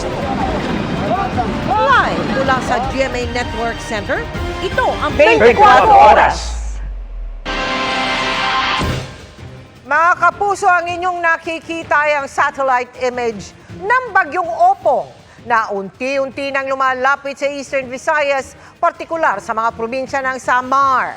First. Live mula sa GMA Network Center, ito ang 24 Oras. Mga kapuso, ang inyong nakikita ay ang satellite image ng Bagyong Opong na unti-unti nang lumalapit sa Eastern Visayas, partikular sa mga probinsya ng Samar.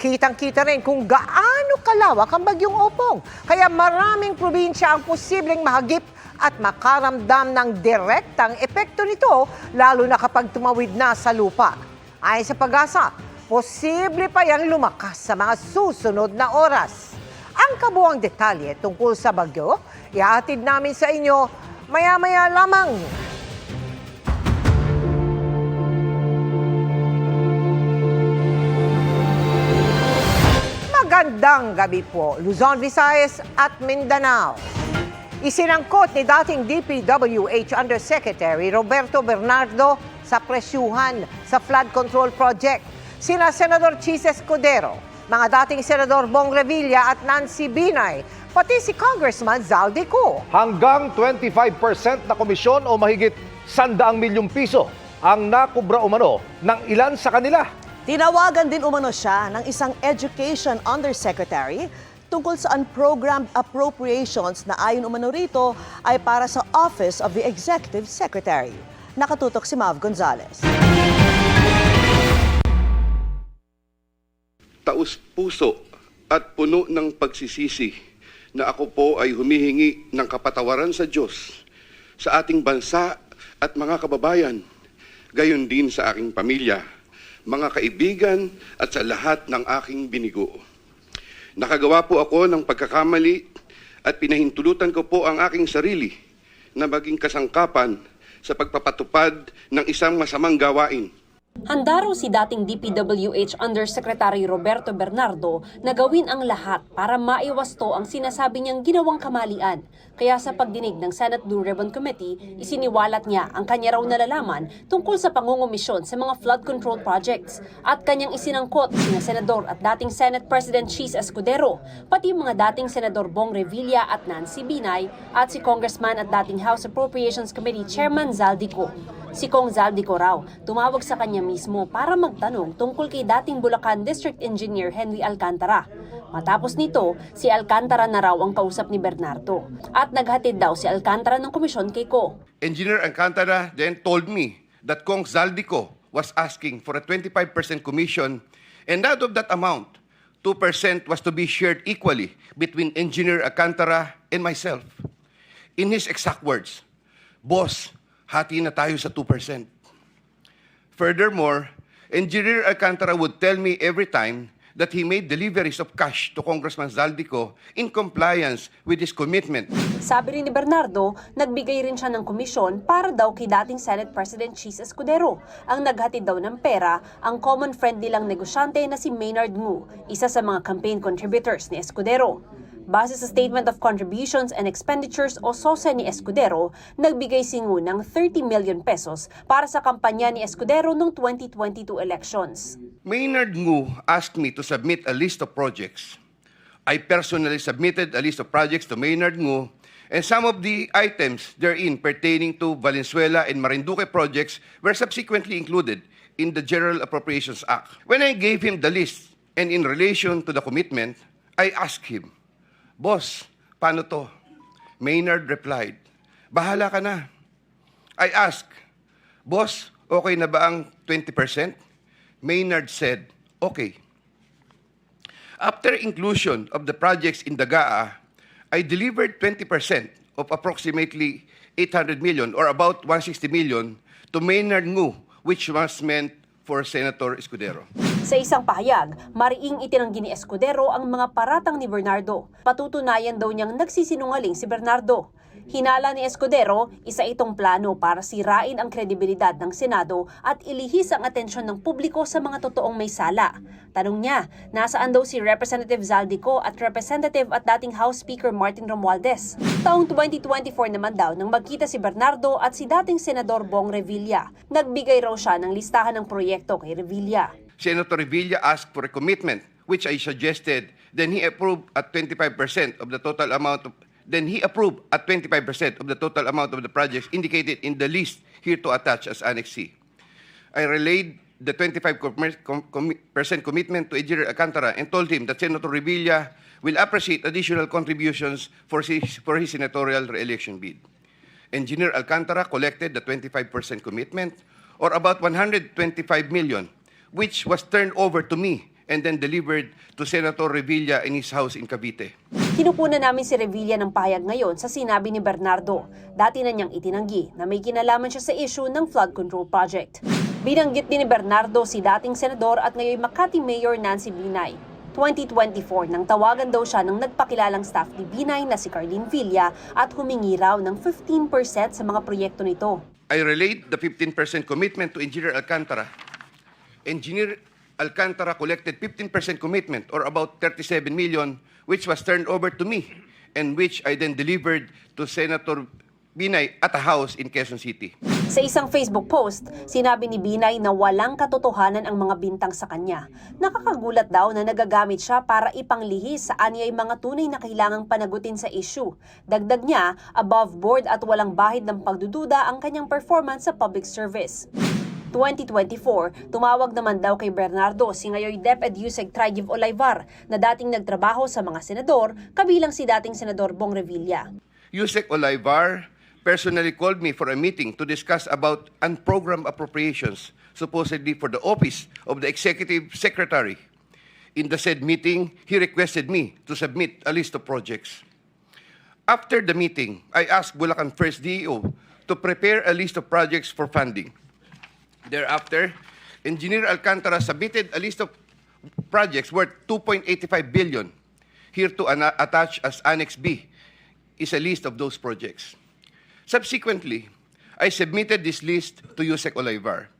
Kitang-kita rin kung gaano kalawak ang Bagyong Opong. Kaya maraming probinsya ang posibleng mahagip at makaramdam ng direktang epekto nito, lalo na kapag tumawid na sa lupa. Ayon sa Pag-asa, posible pa yang lumakas sa mga susunod na oras. Ang kabuuang detalye tungkol sa bagyo, ihahatid namin sa inyo maya-maya lamang. Magandang gabi po, Luzon, Visayas at Mindanao. Isinangkot ni dating DPWH Undersecretary Roberto Bernardo sa presyuhan sa flood control project sina Senador Chis Escudero, mga dating Senador Bong Revilla at Nancy Binay, pati si Congressman Zaldico. Hanggang 25% na komisyon o mahigit 100 milyong piso ang nakubra umano ng ilan sa kanila. Tinawagan din umano siya ng isang Education Undersecretary tungkol sa unprogrammed appropriations na ayon umano rito ay para sa Office of the Executive Secretary. Nakatutok si Mav Gonzalez. Taus-puso at puno ng pagsisisi na ako po ay humihingi ng kapatawaran sa Diyos, sa ating bansa at mga kababayan, gayon din sa aking pamilya, mga kaibigan at sa lahat ng aking binigo. Nakagawa po ako ng pagkakamali at pinahintulutan ko po ang aking sarili na maging kasangkapan sa pagpapatupad ng isang masamang gawain. Handa raw si dating DPWH Undersecretary Roberto Bernardo na gawin ang lahat para maiwasto ang sinasabi niyang ginawang kamalian. Kaya sa pagdinig ng Senate Blue Ribbon Committee, isiniwalat niya ang kanya raw nalalaman tungkol sa pangungumisyon sa mga flood control projects at kanyang isinangkot sina Senador at dating Senate President Chis Escudero, pati mga dating Senador Bong Revilla at Nancy Binay at si Congressman at dating House Appropriations Committee Chairman Zaldico. Si Kong Zaldico raw tumawag sa kanya mismo para magtanong tungkol kay dating Bulacan District Engineer Henry Alcantara. Matapos nito, si Alcantara na raw ang kausap ni Bernardo at naghatid daw si Alcantara ng komisyon kay Ko. Engineer Alcantara then told me that Kong Zaldico was asking for a 25% commission, and out of that amount, 2% was to be shared equally between Engineer Alcantara and myself. In his exact words, "Boss, hati na tayo sa 2%. Furthermore, Engineer Alcantara would tell me every time that he made deliveries of cash to Congressman Zaldico in compliance with his commitment. Sabi rin ni Bernardo, nagbigay rin siya ng komisyon para daw kay dating Senate President Chis Escudero. Ang naghatid daw ng pera, ang common friend nilang negosyante na si Maynard Ngu, isa sa mga campaign contributors ni Escudero. Base sa Statement of Contributions and Expenditures o SOSE ni Escudero, nagbigay si Ngu ng 30 million pesos para sa kampanya ni Escudero noong 2022 elections. Maynard Ngu asked me to submit a list of projects. I personally submitted a list of projects to Maynard Ngu, and some of the items therein pertaining to Valenzuela and Marinduque projects were subsequently included in the General Appropriations Act. When I gave him the list and in relation to the commitment, I asked him, "Boss, paano to?" Maynard replied, "Bahala ka na." I asked, "Boss, okay na ba ang 20%? Maynard said, "Okay." After inclusion of the projects in the GAA, I delivered 20% of approximately 800 million or about 160 million to Maynard Ngu, which was meant for Senator Escudero. Sa isang pahayag, mariing itinanggi ni Escudero ang mga paratang ni Bernardo. Patutunayan daw niyang nagsisinungaling si Bernardo. Hinala ni Escudero, isa itong plano para sirain ang kredibilidad ng Senado at ilihis ang atensyon ng publiko sa mga totoong may sala. Tanong niya, nasaan daw si Representative Zaldico at Representative at dating House Speaker Martin Romualdez? Taong 2024 naman daw nang magkita si Bernardo at si dating Senador Bong Revilla. Nagbigay raw siya ng listahan ng proyekto kay Revilla. Senator Revilla asked for a commitment, which I suggested. Then he approved at 25% of the total amount of then he approved at 25% of the total amount of the projects indicated in the list here to attach as Annex C. I relayed the 25% commitment to Engineer Alcantara and told him that Senator Revilla will appreciate additional contributions for his senatorial re-election bid. Engineer Alcantara collected the 25% commitment, or about 125 million, which was turned over to me and then delivered to Senator Revilla in his house in Cavite. Kinukunan namin si Revilla ng pahayag ngayon sa sinabi ni Bernardo. Dati na niyang itinanggi na may kinalaman siya sa issue ng flood control project. Binanggit din ni Bernardo si dating senador at ngayon Makati Mayor Nancy Binay. 2024 nang tawagan daw siya ng nagpakilalang staff ni Binay na si Carlene Villa at humingi raw ng 15% sa mga proyekto nito. I relayed the 15% commitment to Engineer Alcantara. Engineer Alcantara collected 15% commitment, or about 37 million, which was turned over to me and which I then delivered to Senator Binay at a house in Quezon City. Sa isang Facebook post, sinabi ni Binay na walang katotohanan ang mga bintang sa kanya. Nakakagulat daw na nagagamit siya para ipanglihis sa anyay mga tunay na kailangang panagutin sa issue. Dagdag niya, above board at walang bahid ng pagdududa ang kanyang performance sa public service. 2024, tumawag naman daw kay Bernardo si ngayon DepEd Yusek Trigiv Olayvar na dating nagtrabaho sa mga senador, kabilang si dating Senador Bong Revilla. Yusek Olayvar personally called me for a meeting to discuss about unprogrammed appropriations, supposedly for the office of the Executive Secretary. In the said meeting, he requested me to submit a list of projects. After the meeting, I asked Bulacan First DEO to prepare a list of projects for funding. Thereafter, Engineer Alcantara submitted a list of projects worth 2.85 billion. Here to attach as Annex B is a list of those projects. Subsequently, I submitted this list to Yusek Olayvar.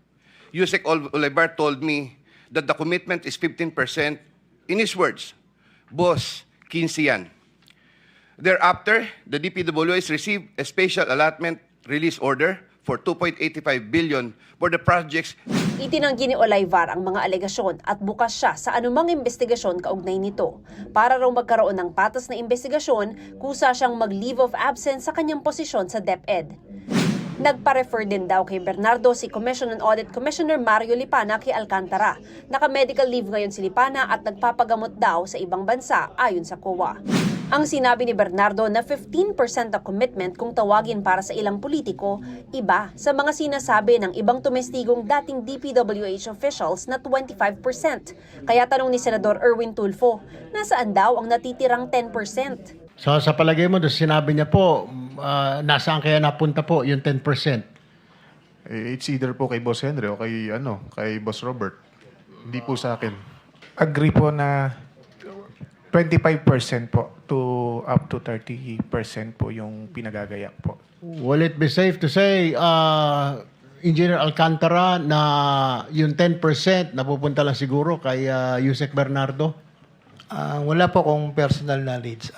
Yusek Olayvar told me that the commitment is 15%. In his words, "Boss, 15 yan." Thereafter, the DPWH received a special allotment release order for 2.85 billion for the projects. Itinanggi ni Olayvar ang mga alegasyon at bukas siya sa anumang investigasyon kaugnay nito. Para raw magkaroon ng patas na investigasyon, kusa siyang mag-leave of absence sa kanyang posisyon sa DepEd. Nagpa-refer din daw kay Bernardo si Commission on Audit Commissioner Mario Lipana kay Alcantara. Naka-medical leave ngayon si Lipana at nagpapagamot daw sa ibang bansa ayon sa COA. Ang sinabi ni Bernardo na 15% na commitment kung tawagin para sa ilang politiko, iba sa mga sinasabi ng ibang tumestigong dating DPWH officials na 25%. Kaya tanong ni Senador Erwin Tulfo, nasaan daw ang natitirang 10%? So sa palagay mo, sinabi niya po, nasaan kaya napunta po yung 10%? It's either po kay Boss Henry o kay Boss Robert. Hindi po sa akin. Agree po na 25% po to up to 30% po yung pinagagayak po. Will it be safe to say, Engineer Alcantara, na yung 10% napupunta lang siguro kay Yusek Bernardo? Wala po akong personal knowledge.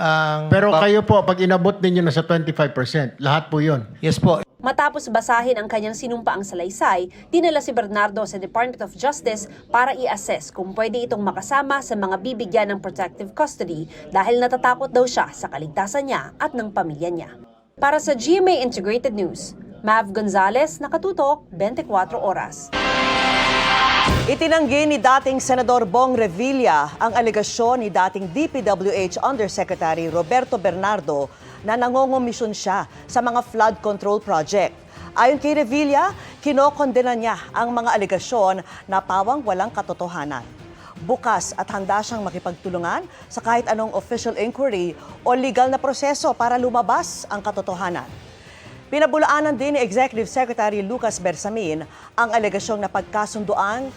Pero kayo po, pag inabot ninyo na sa 25%, lahat po yun? Yes po. Matapos basahin ang kanyang sinumpaang salaysay, dinala si Bernardo sa Department of Justice para i-assess kung pwede itong makasama sa mga bibigyan ng protective custody dahil natatakot daw siya sa kaligtasan niya at ng pamilya niya. Para sa GMA Integrated News, Mav Gonzalez, nakatutok, 24 oras. Itinanggi ni dating Senador Bong Revilla ang alegasyon ni dating DPWH Undersecretary Roberto Bernardo na nangongomisyon siya sa mga flood control project. Ayon kay Revilla, kinokondena niya ang mga alegasyon na pawang walang katotohanan. Bukas at handa siyang makipagtulungan sa kahit anong official inquiry o legal na proseso para lumabas ang katotohanan. Pinabulaanan din ni Executive Secretary Lucas Bersamin ang alegasyong napagkasunduang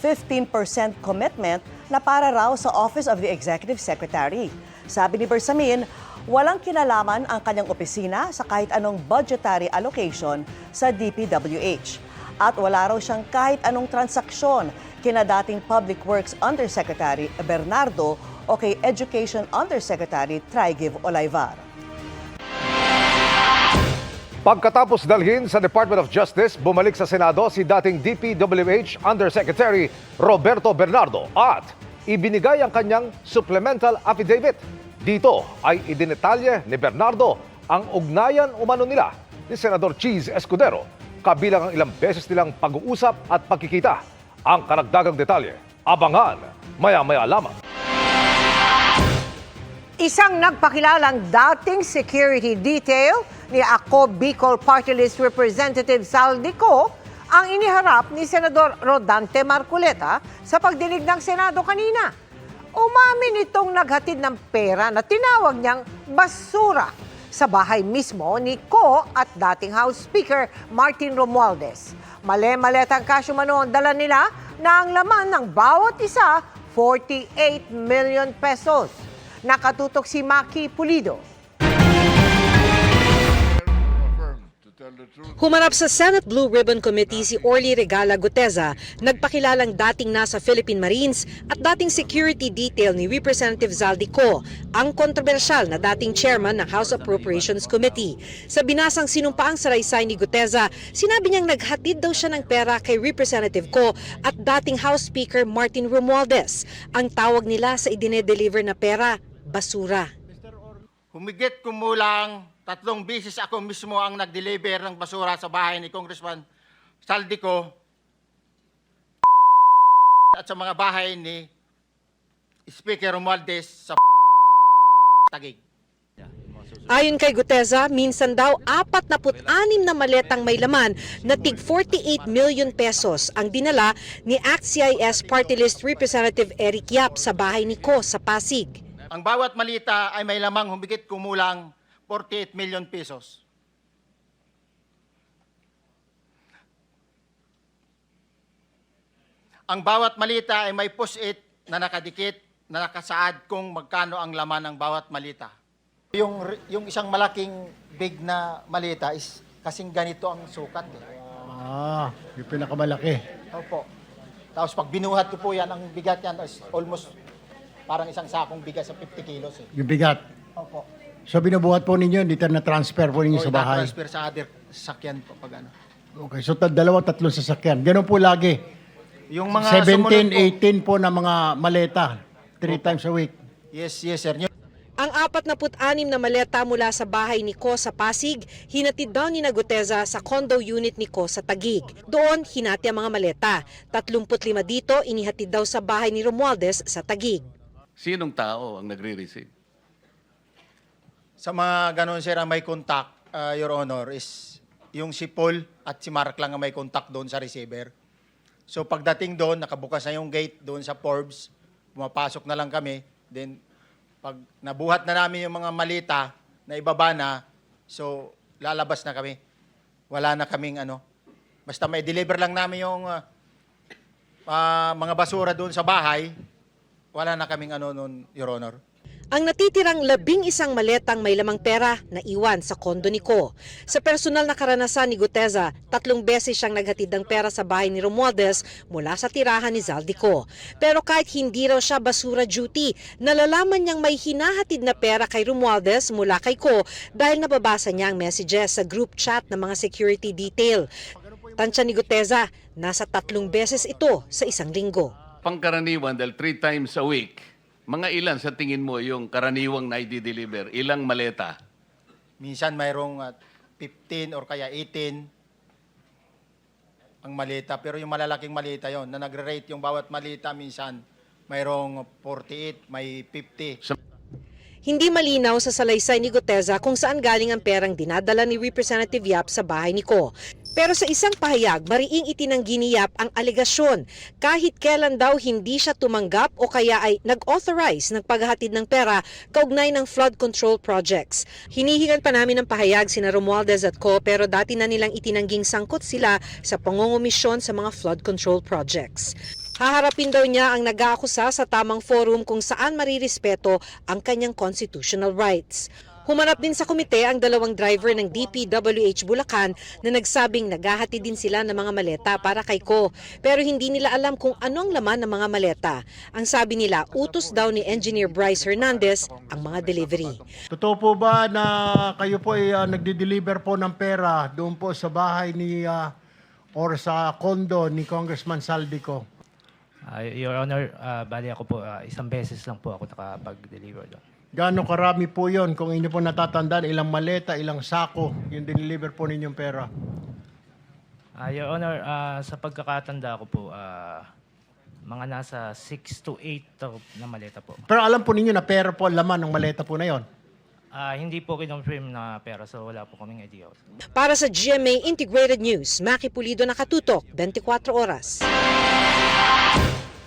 15% commitment na para raw sa Office of the Executive Secretary. Sabi ni Bersamin, walang kinalaman ang kanyang opisina sa kahit anong budgetary allocation sa DPWH. At wala raw siyang kahit anong transaksyon kina dating Public Works Undersecretary Bernardo o kay Education Undersecretary Trigiv Olayvar. Pagkatapos dalhin sa Department of Justice, bumalik sa Senado si dating DPWH Undersecretary Roberto Bernardo at ibinigay ang kanyang supplemental affidavit. Dito ay idinetalye ni Bernardo ang ugnayan umano nila ni Senador Cheese Escudero, kabilang ang ilang beses nilang pag-uusap at pagkikita. Ang karagdagang detalye, abangan maya-maya lamang. Isang nagpakilalang dating security detail ni Ako Bicol Party List Representative Saldico ang iniharap ni Senador Rodante Marcoleta sa pagdinig ng Senado kanina. Umamin itong naghatid ng pera na tinawag niyang basura sa bahay mismo ni Ko at dating House Speaker Martin Romualdez. Mali-malet ang kasyumano ang dala nila na ang laman ng bawat isa 48 million pesos. Nakatutok si Maki Pulido. Humarap sa Senate Blue Ribbon Committee si Orly Regala Guteza, nagpakilalang dating nasa Philippine Marines at dating security detail ni Representative Zaldico, ang kontrobersyal na dating chairman ng House Appropriations Committee. Sa binasang sinumpaang salaysay ni Guteza, sinabi niyang naghatid daw siya ng pera kay Representative Ko at dating House Speaker Martin Romualdez. Ang tawag nila sa idinedeliver na pera, basura. Humigit kumulang 3 beses ako mismo ang nag-deliver ng basura sa bahay ni Congressman Saldico at sa mga bahay ni Speaker Romualdez sa Taguig. Ayon kay Guteza, minsan daw 46 na maletang may laman na tig 48 million pesos ang dinala ni ACT-CIS Party List Representative Eric Yap sa bahay ni Ko sa Pasig. Ang bawat malita ay may lamang humigit kumulang 48 million pesos. Ang bawat malita ay may post-it na nakadikit na nakasaad kung magkano ang laman ng bawat malita. Yung isang malaking big na malita is kasing ganito ang sukat. Yung pinakamalaki. Opo. Tapos pag binuhat ko po yan, ang bigat yan is almost parang isang sakong bigas sa 50 kilos. Yung bigat. Opo. So binubuhat po ninyo, dito na-transfer po ninyo sa bahay. transfer sa other sakyan po pag ano. Okay, so 2-3 sasakyan. Ganun po lagi. Yung mga 17, sumunod 18 po na mga maleta. 3 times a week. Yes, sir. Ang 46 na maleta mula sa bahay ni Ko sa Pasig, hinatid daw ni Guteza sa condo unit ni Ko sa Taguig. Doon, hinati ang mga maleta. 35 dito, inihatid daw sa bahay ni Romualdez sa Taguig. Sinong tao ang nagre-receive? Sa mga ganon, sir, ang may contact, Your Honor, is yung si Paul at si Mark lang ang may contact doon sa receiver. So pagdating doon, nakabukas na yung gate doon sa Forbes, pumapasok na lang kami. Then pag nabuhat na namin yung mga malita na ibaba na, so lalabas na kami. Wala na kaming ano. Basta may deliver lang namin yung mga basura doon sa bahay, wala na kaming ano noon, Your Honor. Ang natitirang 11 maletang may lamang pera na iwan sa kondo ni Ko. Sa personal na karanasan ni Guteza, 3 beses siyang naghatid ng pera sa bahay ni Romualdez mula sa tirahan ni Zaldico. Pero kahit hindi raw siya basura duty, nalalaman niyang may hinahatid na pera kay Romualdez mula kay Ko dahil nababasa niya ang messages sa group chat ng mga security detail. Tansya ni Guteza, nasa 3 beses ito sa isang linggo. Pangkaraniwan dahil 3 times a week, mga ilan sa tingin mo yung karaniwang na i-deliver? Ilang maleta? Minsan mayroong 15 or kaya 18 ang malita. Pero yung malalaking malita yon na nagre-rate yung bawat malita minsan mayroong 48, may 50. Hindi malinaw sa salaysay ni Guteza kung saan galing ang perang dinadala ni Representative Yap sa bahay ni Ko. Pero sa isang pahayag, mariing itinanggi ni Yap ang alegasyon. Kahit kailan daw hindi siya tumanggap o kaya ay nag-authorize ng paghahatid ng pera kaugnay ng flood control projects. Hinihingan pa namin ng pahayag sina Romualdez at Ko pero dati na nilang itinangging sangkot sila sa pangungumisyon sa mga flood control projects. Haharapin daw niya ang nag-aakusa sa tamang forum kung saan marirespeto ang kanyang constitutional rights. Humarap din sa komite ang 2 driver ng DPWH Bulacan na nagsabing naghahati din sila ng mga maleta para kay Ko. Pero hindi nila alam kung ano ang laman ng mga maleta. Ang sabi nila, utos daw ni Engineer Bryce Hernandez ang mga delivery. Totoo po ba na kayo po ay nagde-deliver po ng pera doon po sa bahay ni or sa condo ni Congressman Saldico? Your Honor, bali ako po, isang beses lang po ako nakapag-deliver doon. Gaano karami po yon kung inyo po natatandaan, ilang maleta, ilang sako yung diniliver po ninyong pera? Your Honor, sa pagkakatanda ko po, mga nasa 6 to 8 na maleta po. Pero alam po ninyo na pera po ang laman ng maleta po na yon. Hindi po kinonfirm na pera, so wala po kaming idea. Para sa GMA Integrated News, Maki Pulido, nakatutok, 24 oras.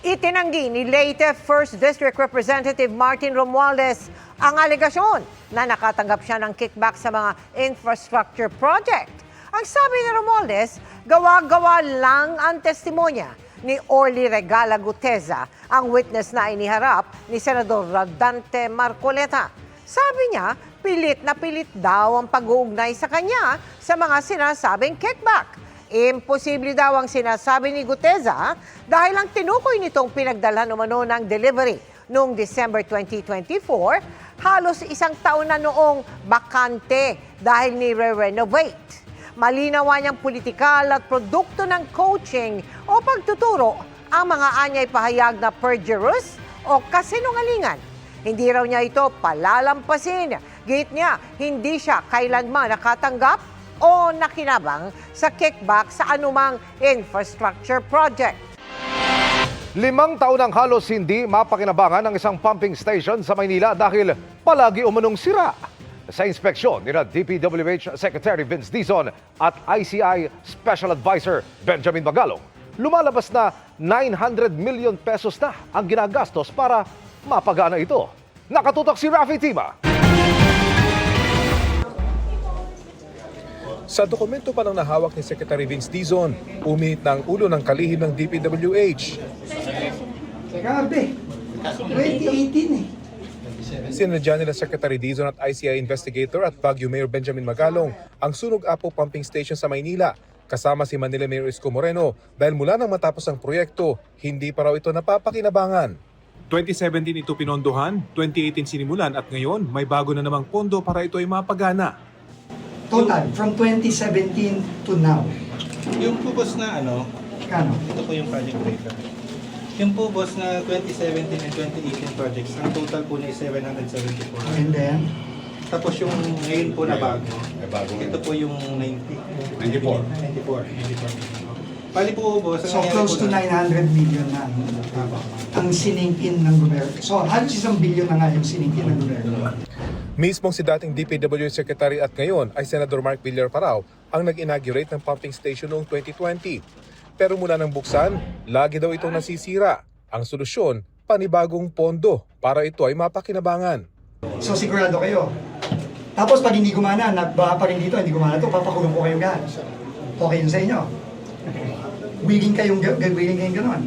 Itinanggi ni Leyte 1st District Representative Martin Romualdez ang alegasyon na nakatanggap siya ng kickback sa mga infrastructure project. Ang sabi ni Romualdez, gawa-gawa lang ang testimonya ni Orly Regala Guteza, ang witness na iniharap ni Senador Rodante Marcoleta. Sabi niya, pilit na pilit daw ang pag-uugnay sa kanya sa mga sinasabing kickback. Imposible daw ang sinasabi ni Guteza dahil ang tinukoy nitong pinagdalhan umano ng delivery noong December 2024, halos isang taon na noong bakante dahil ni-renovate. Malinawa niyang politikal at produkto ng coaching o pagtuturo ang mga anyay pahayag na perjurous o kasinungalingan. Hindi raw niya ito palalampasin. Git niya, hindi siya kailanman nakatanggap o nakinabang sa kickback sa anumang infrastructure project. 5 taon ang halos hindi mapakinabangan ng isang pumping station sa Maynila dahil palagi umanong sira. Sa inspeksyon ni DPWH Secretary Vince Dizon at ICI Special Advisor Benjamin Magalong, lumalabas na 900 million pesos na ang ginagastos para mapagana ito. Nakatutok si Rafi Tima. Sa dokumento pa lang nahawak ni Secretary Vince Dizon, uminit na ang ulo ng kalihim ng DPWH. Grabe. 2018 eh. Sinadya nila Secretary Dizon at ICI investigator at Baguio Mayor Benjamin Magalong ang Sunog Apo Pumping Station sa Maynila, kasama si Manila Mayor Isko Moreno dahil mula nang matapos ang proyekto, hindi pa raw ito napapakinabangan. 2017 ito pinondohan, 2018 sinimulan at ngayon may bago na namang pondo para ito ay mapagana. Total, from 2017 to now. Yung po boss na Kano? ito po yung project breaker. Yung po boss na 2017 and 2018 projects, ang total po na is 774. And then? Tapos yung ngayon po na bago, ito po yung 94. Bali po boss, So close to 900 million na ang siningin ng gobyerno. So halos 1 billion na nga yung siningin ng gobyerno. Mismong si dating DPWH Secretary at ngayon ay Senador Mark Villar Parao ang nag-inaugurate ng pumping station noong 2020. Pero mula nang buksan, lagi daw itong nasisira. Ang solusyon, panibagong pondo para ito ay mapakinabangan. So sigurado kayo. Tapos pag hindi gumana, nagbaha pa rin dito, hindi gumana ito, papakulong ko kayong gas. Okay yun sa inyo. Willing kayong gano'n.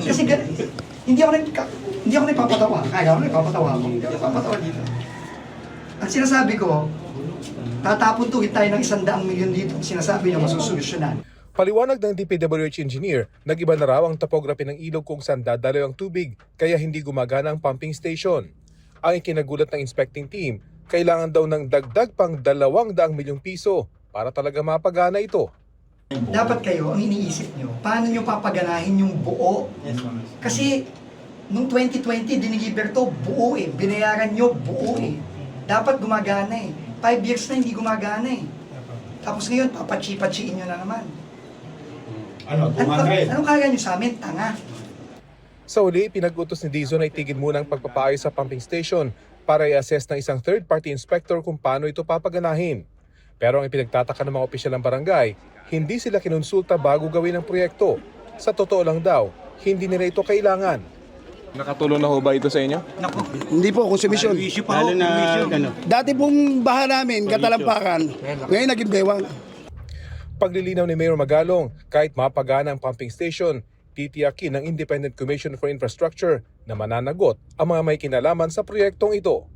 Kasi hindi ako nagpapatawa. Kaya ako nagpapatawa ako. Hindi ako nagpapatawa dito. Ang sinasabi ko, tatapon tuwid tayo ng 100 milyon dito. Sinasabi niyo masusolusyonan. Paliwanag ng DPWH engineer, nag-iba na raw ang topography ng ilog kung saan dadaloy ang tubig kaya hindi gumagana ang pumping station. Ang ikinagulat ng inspecting team, kailangan daw ng dagdag pang 200 milyong piso para talaga mapagana ito. Dapat kayo, ang iniisip nyo, paano nyo papaganahin yung buo? Kasi nung 2020, diniliver to buo eh. Binayaran nyo buo eh. Dapat gumagana eh. 5 years na hindi gumagana eh. Tapos ngayon, papachi-pachiin nyo na naman. Anong kaya nyo sa amin? Tanga. Sa uli, pinag-utos ni Dizon na itigil muna ang pagpapaayos sa pumping station para i-assess ng isang third-party inspector kung paano ito papaganahin. Pero ang ipinagtataka ng mga opisyal ng barangay, hindi sila kinonsulta bago gawin ang proyekto. Sa totoo lang daw, hindi nila ito kailangan. Nakatulong na ho ba ito sa inyo? Hindi po, konsumisyon. Lalo na Dati pong baha namin, katalampakan. Ngayon naging bewang. Paglilinaw ni Mayor Magalong, kahit mapagana ang pumping station, titiyakin ng Independent Commission for Infrastructure na mananagot ang mga may kinalaman sa proyektong ito.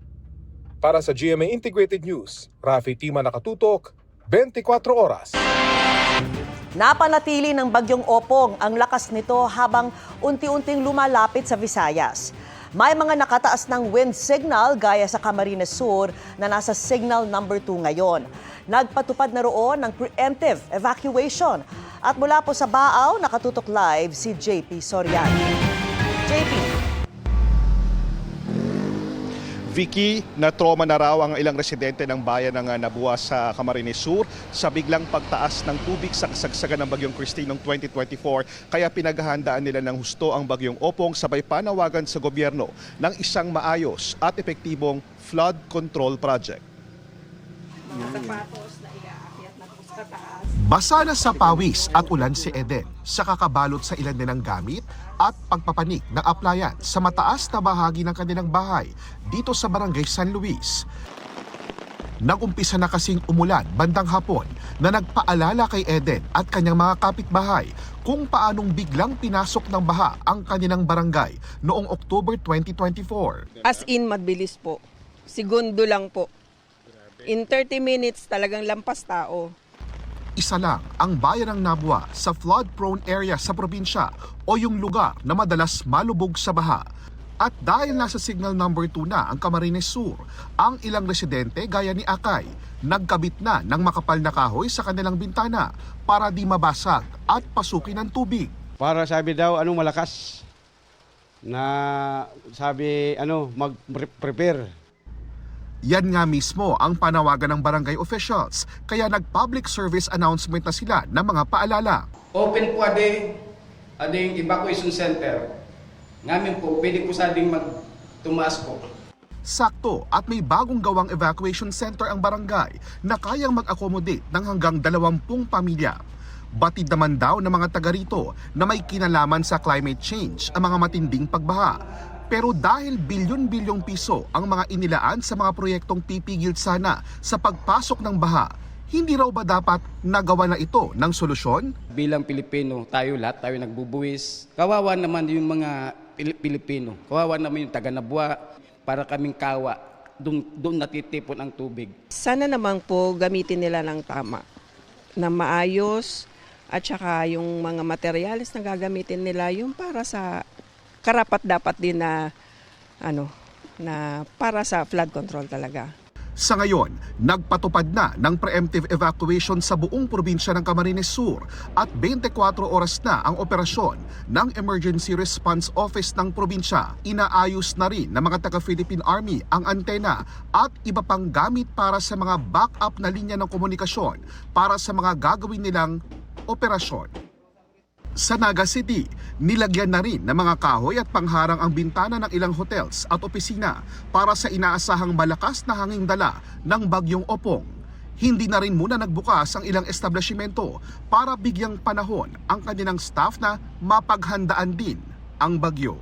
Para sa GMA Integrated News, Rafi Tima, nakatutok, 24 oras. Napanatili ng bagyong Opong ang lakas nito habang unti-unting lumalapit sa Visayas. May mga nakataas ng wind signal gaya sa Camarines Sur na nasa signal number 2 ngayon. Nagpatupad na roon ng preemptive evacuation. At mula po sa Baaw, nakatutok live si JP Soriano. JP. Vicky, na trauma na raw ang ilang residente ng bayan ng Nabua sa Camarines Sur sa biglang pagtaas ng tubig sa kasagsagan ng Bagyong Christine noong 2024. Kaya pinaghahandaan nila ng husto ang Bagyong Opong, sabay panawagan sa gobyerno ng isang maayos at epektibong flood control project. Basa na sa pawis at ulan si Eden sa kakabalot sa ilan nilang gamit at pagpapanik ng applyan sa mataas na bahagi ng kanilang bahay dito sa Barangay San Luis. Nag-umpisa na kasing umulan bandang hapon na nagpaalala kay Eden at kanyang mga kapitbahay kung paanong biglang pinasok ng baha ang kanilang barangay noong October 2024. As in, mabilis po. Segundo lang po. In 30 minutes talagang lampas tao. Isa lang ang bayan ng Nabua sa flood-prone area sa probinsya o yung lugar na madalas malubog sa baha. At dahil nasa signal number 2 na ang Camarines Sur, ang ilang residente gaya ni Akay, nagkabit na ng makapal na kahoy sa kanilang bintana para di mabasag at pasukin ng tubig. Para sabi daw malakas na sabi mag-prepare. Yan nga mismo ang panawagan ng barangay officials, kaya nag-public service announcement na sila ng mga paalala. Open po ading evacuation center. Ngamin po, pwede po sa ading magtumaas po. Sakto at may bagong gawang evacuation center ang barangay na kayang mag-accommodate ng hanggang 20 pamilya. Batid naman daw ng mga taga rito na may kinalaman sa climate change ang mga matinding pagbaha. Pero dahil bilyon-bilyong piso ang mga inilaan sa mga proyektong pipigil sana sa pagpasok ng baha, hindi raw ba dapat nagawa na ito ng solusyon? Bilang Pilipino, tayo nagbubuwis. Kawawa naman yung mga Pilipino. Kawawa naman yung taga Nabua. Para kaming kawa, doon natitipon ang tubig. Sana naman po gamitin nila ng tama, na maayos, at saka yung mga materyales na gagamitin nila yung para sa karapat dapat din na para sa flood control talaga. Sa ngayon, nagpatupad na ng preemptive evacuation sa buong probinsya ng Camarines Sur at 24 oras na ang operasyon ng Emergency Response Office ng probinsya. Inaayos na rin ng mga taga-Philippine Army ang antena at iba pang gamit para sa mga backup na linya ng komunikasyon para sa mga gagawin nilang operasyon. Sa Naga City, nilagyan na rin ng mga kahoy at pangharang ang bintana ng ilang hotels at opisina para sa inaasahang malakas na hanging dala ng Bagyong Opong. Hindi na rin muna nagbukas ang ilang establishmento para bigyang panahon ang kanilang staff na mapaghandaan din ang bagyo.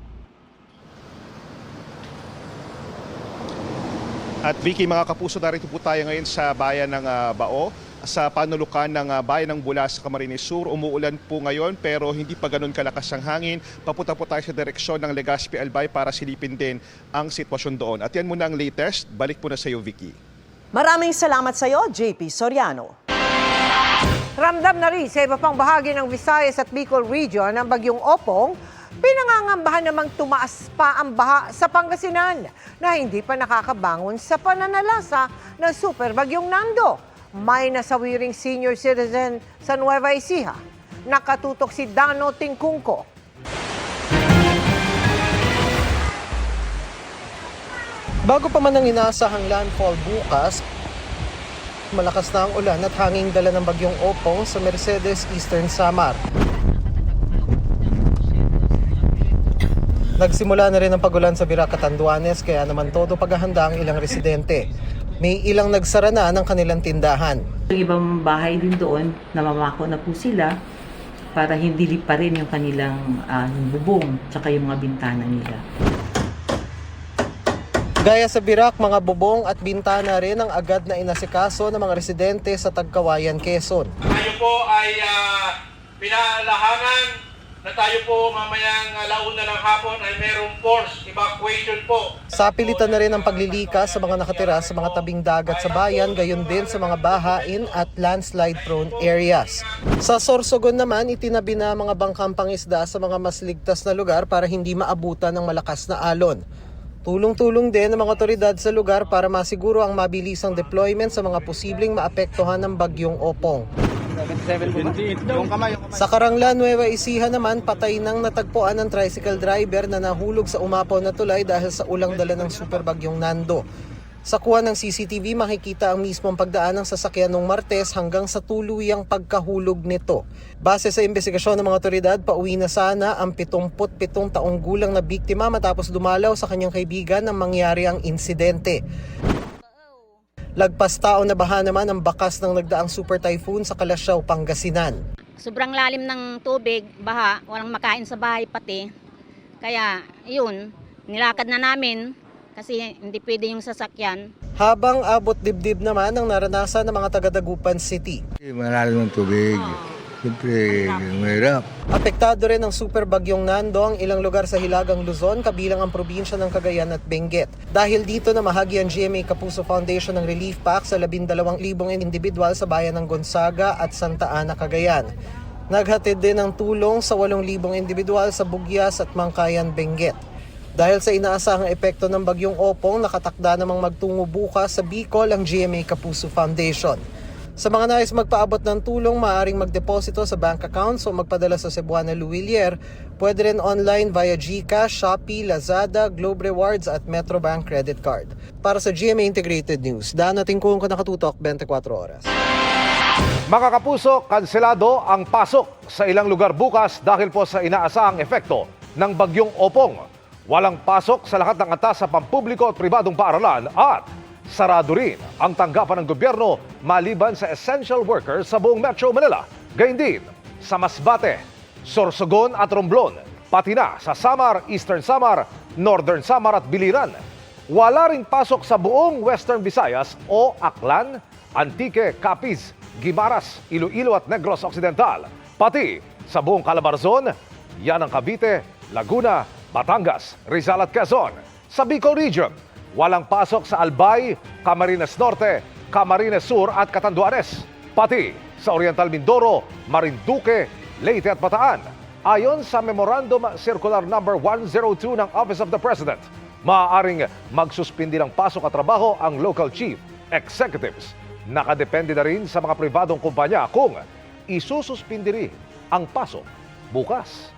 At Vicky, mga kapuso, narito po tayo ngayon sa bayan ng Bao. Sa panulukan ng bayan ng Bula sa Camarines Sur, umuulan po ngayon pero hindi pa ganun kalakas ang hangin. Papunta po tayo sa direksyon ng Legazpi Albay para silipin din ang sitwasyon doon. At yan muna ang latest. Balik po na sa iyo, Vicky. Maraming salamat sa iyo, JP Soriano. Ramdam na rin sa iba pang bahagi ng Visayas at Bicol Region ang Bagyong Opong, pinangangambahan namang tumaas pa ang baha sa Pangasinan na hindi pa nakakabangon sa pananalasa ng Super Bagyong Nando. May nasawiring senior citizen sa Nueva Ecija. Nakatutok si Dano Tingkungko. Bago pa man ang inaasahang landfall bukas, malakas na ang ulan at hanging dala ng Bagyong Opong sa Mercedes Eastern Samar. Nagsimula na rin ang pagulan sa Virac, Catanduanes, kaya naman todo paghahanda ang ilang residente. May ilang nagsara na ng kanilang tindahan. Yung ibang bahay din doon, namamako na po sila para hindi pa rin yung kanilang bubong tsaka yung mga bintana nila. Gaya sa Virac, mga bubong at bintana rin ang agad na inasikaso ng mga residente sa Tagkawayan, Quezon. Tayo po ay pinalahangan na tayo po mamayang alauna ng hapon ay merong forced evacuation po. Sapilitan na rin ang paglilikas sa mga nakatira sa mga tabing dagat sa bayan, gayon din sa mga bahain at landslide-prone areas. Sa Sorsogon naman, itinabi na mga bangkang pangisda sa mga mas ligtas na lugar para hindi maabutan ng malakas na alon. Tulong-tulong din ang mga otoridad sa lugar para masiguro ang mabilisang deployment sa mga posibleng maapektuhan ng Bagyong Opong. Sa Karangla, Nueva Ecija naman, patay nang natagpuan ng tricycle driver na nahulog sa umapaw na tulay dahil sa ulang dala ng superbagyong Nando. Sa kuha ng CCTV, makikita ang mismong pagdaan ng sasakyan ng Martes hanggang sa tuluyang pagkahulog nito. Base sa investigasyon ng mga otoridad, pauwi na sana ang 77 taong gulang na biktima matapos dumalaw sa kanyang kaibigan nang mangyari ang insidente. Lagpas tao na baha naman ang bakas ng nagdaang super typhoon sa Kalasyaw, Pangasinan. Sobrang lalim ng tubig, baha, walang makain sa bahay pati. Kaya yun, nilakad na namin kasi hindi pwede yung sasakyan. Habang abot dibdib naman ang naranasan ng mga taga-Dagupan City. Malalim ng tubig. Siyempre, mahirap. Apektado rin ng super bagyong Nando ang ilang lugar sa Hilagang Luzon, kabilang ang probinsya ng Cagayan at Benguet. Dahil dito namahagi ang GMA Kapuso Foundation ng relief pack sa 12,000 individual sa bayan ng Gonzaga at Santa Ana, Cagayan. Naghatid din ng tulong sa 8,000 individual sa Bugyas at Mangkayan, Benguet. Dahil sa inaasahang epekto ng bagyong Opong, nakatakda namang magtungo bukas sa Bicol ang GMA Kapuso Foundation. Sa mga nais magpaabot ng tulong, maaaring magdeposito sa bank accounts o magpadala sa Cebuana Luwilier. Pwede rin online via GCash, Shopee, Lazada, Globe Rewards at Metrobank Credit Card. Para sa GMA Integrated News, Daan natin kung nakatutok 24 oras. Mga kapuso, kanselado ang pasok sa ilang lugar bukas dahil po sa inaasahang epekto ng bagyong Opong. Walang pasok sa lahat ng antas sa pampubliko at pribadong paaralan at sarado rin ang tanggapan ng gobyerno maliban sa essential workers sa buong Metro Manila. Gayun din sa Masbate, Sorsogon at Romblon, pati na sa Samar, Eastern Samar, Northern Samar at Biliran. Wala ring pasok sa buong Western Visayas o Aklan, Antique, Capiz, Guimaras, Iloilo at Negros Occidental. Pati sa buong Calabarzon, yan ang Cavite, Laguna, Batangas, Rizal at Quezon. Sa Bicol Region, walang pasok sa Albay, Camarines Norte, Camarines Sur at Catanduanes. Pati sa Oriental Mindoro, Marinduque, Leyte at Bataan. Ayon sa Memorandum Circular No. 102 ng Office of the President, maaaring magsuspindi ng pasok at trabaho ang local chief executives. Nakadepende na rin sa mga pribadong kumpanya kung isususpindi rin ang pasok bukas.